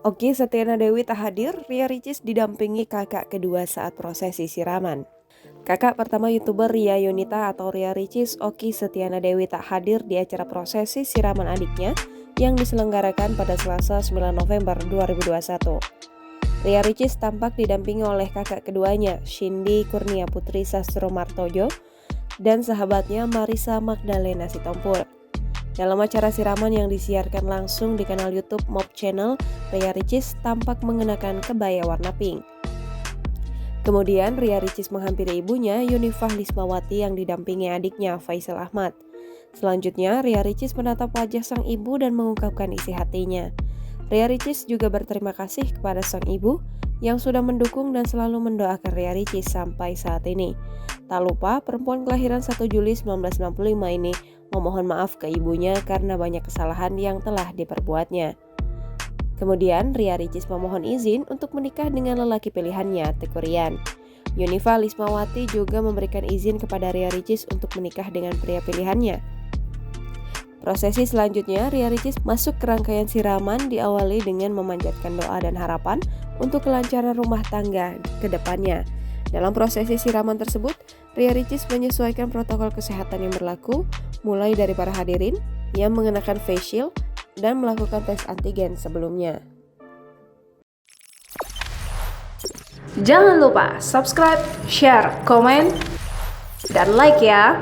Oki Setiana Dewi tak hadir, Ria Ricis didampingi kakak kedua saat prosesi siraman. Kakak pertama YouTuber Ria Yunita atau Ria Ricis, Oki Setiana Dewi tak hadir di acara prosesi siraman adiknya yang diselenggarakan pada Selasa 9 November 2021. Ria Ricis tampak didampingi oleh kakak keduanya, Shindy Kurnia Putri Sastro Martojo, dan sahabatnya Marissa Magdalena Sitompul. Dalam acara siraman yang disiarkan langsung di kanal YouTube Mob Channel, Ria Ricis tampak mengenakan kebaya warna pink. Kemudian Ria Ricis menghampiri ibunya, Yunifah Lismawati, yang didampingi adiknya, Faisal Ahmad. Selanjutnya, Ria Ricis menatap wajah sang ibu dan mengungkapkan isi hatinya. Ria Ricis juga berterima kasih kepada sang ibu yang sudah mendukung dan selalu mendoakan Ria Ricis sampai saat ini. Tak lupa, perempuan kelahiran 1 Juli 1965 ini memohon maaf ke ibunya karena banyak kesalahan yang telah diperbuatnya. Kemudian, Ria Ricis memohon izin untuk menikah dengan lelaki pilihannya, Teuku Ryan. Yunifah Lismawati juga memberikan izin kepada Ria Ricis untuk menikah dengan pria pilihannya. Prosesi selanjutnya, Ria Ricis masuk ke rangkaian siraman diawali dengan memanjatkan doa dan harapan untuk kelancaran rumah tangga ke depannya. Dalam prosesi siraman tersebut, Ria Ricis menyesuaikan protokol kesehatan yang berlaku, mulai dari para hadirin yang mengenakan face shield dan melakukan tes antigen sebelumnya. Jangan lupa subscribe, share, komen, dan like ya!